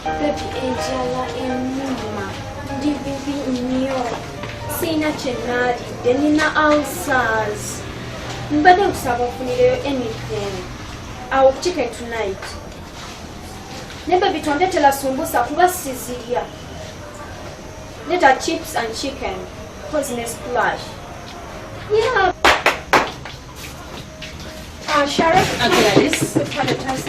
Baby enjala ennuma ndi bibi nnyo sina kyenaalidde nina ulcers mbadde nkusaba ofunireyo anything awo chicken tonight ne baby tondetera sumbusa kuba sizirya leta chips and chicken poisonous splash yeah. Sheriff, this is kind of tough.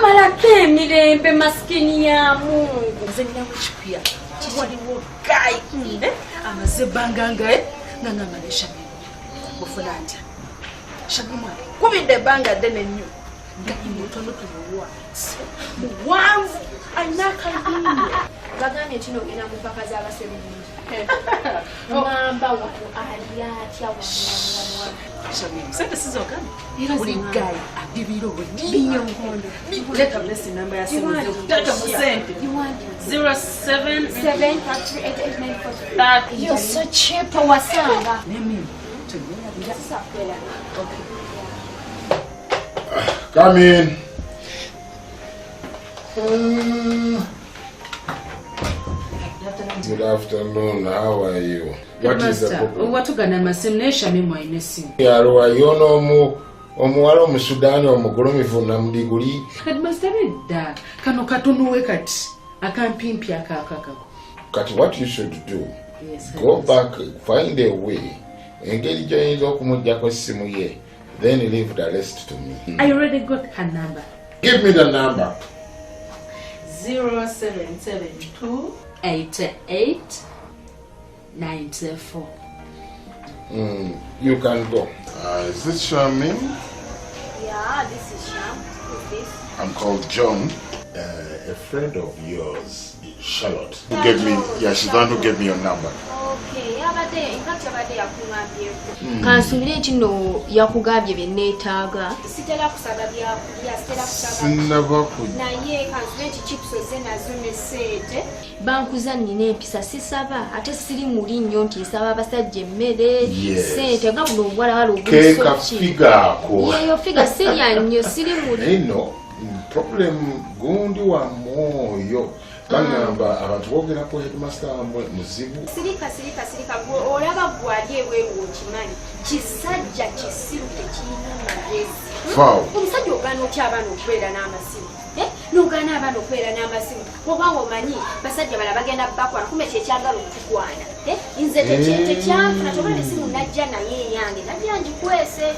Malakemirembe maskini ya Mungu zenina kuchipia waliwo guy amazebanga ngae nangama neshamwe bofulanja shamwe kubinde banga dene nyo ngani mutondo tuwa muwanvu anaka nyo baganye kino gena mupaka za abasebenzi ngamba wako aliyatya wa Shamim, sente sizokana. Uli guy abibiro binyongondo. Let us listen number ya simu. Data musente. You want 077388943. You're so cheap wasanga. Name Okay. Come in. Good afternoon. How are you? What is the problem? What ugana masem nesha memo inesi. Yalwa yono omuwala omusudani omugulumivu namudiguli. Headmaster da kano katonuwe kati akampimpi akakakako. Kati what you should do? Yes. Go back, find a way. Engage joyinza okumujjako essimu ye. Then leave the rest to me. I already got her number. Give me the number. 0772 8894. You can go. Is this Shamim? Yeah, this is Sham. Who's this? I'm called John. A friend of yours, Charlotte, who gave me, she's the one who gave me your number. Okay, abade, in fact abade yakungambye. Kansubire kino yakugambye byenneetaaga. Sitera kusaba byakulya, sitera kusaba. Sinaba ku. Naye kansubire chips nazo ne sente. Bankuza nina empisa sisaba ate siri muli nnyo nti nsaba abasajja emmere sente nga buno obwala wali Keka figa ko. Yeyo figa sirya nnyo siri muli. No, problem gundi wa moyo. Bangamba abantu bogera ko headmaster amwe muzibu. Sirika olaba gwali ewe wokimanyi. Kisajja kisiru tekirina magezi. Fao. Omusajja ogana okyabana okubeera n'amasimu. N'ogana abana okubeera n'amasimu. Obanga omanyi basajja bala bagenda bakwala kumbe kyekyagala okukwana. Nze tekyanfuna tobala esimu najja naye eyange najja ngikwese.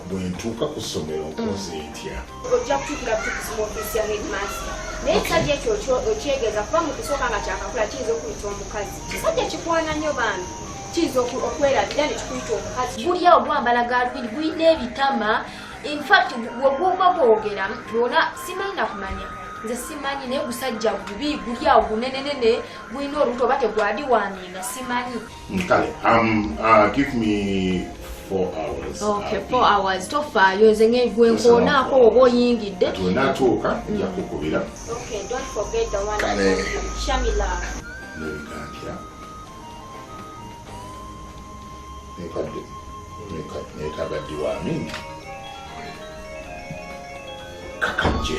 Bwe ntuuka ku ssomero nkoze etya. Ojja kutuukira butukuzi mu ofiisi ya headmaster. Naye kisajja ekyo okyegeza kuba mu kusooka nga kyakakula kiyinza okuyita omukazi. Kisajja kikwana nnyo bambi. Kiyinza okwerabira ne kikuyita omukazi. Buli awo gwambala gaalubindi gulina ebitama. In fact, bw'oba bwogera byonna simanyi nakumanya. Nze simanyi naye gusajja gubi guli awo gunenenene gulina olubuto oba tegwadiwaaninga simanyi. Kale, give me 4 hours. Okay, 4 hours. Tofaayo nze ng'egwenkoonaako oba oyingidde. Tunaatuuka nja kukubira. Okay, don't forget the one Kale. Shamila. Nebigantya. Netabadde wamini. Kakanje.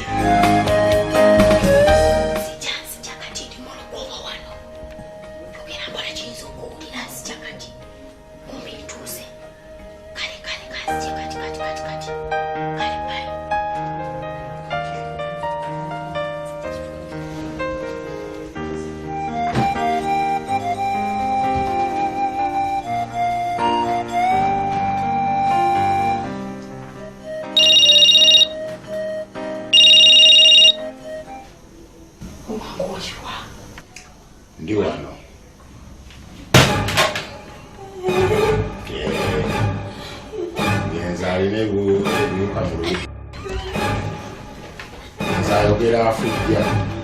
Sijja kati ndi mulogoba wano. Ogera mpola kiyinza okuwulira sijja kati. Kumbe ntuuse. Kale sijja kati. Kale bye. Ndi wano. Ngenza alina ebiwuka mu lubuto. Nze ayogera afujja.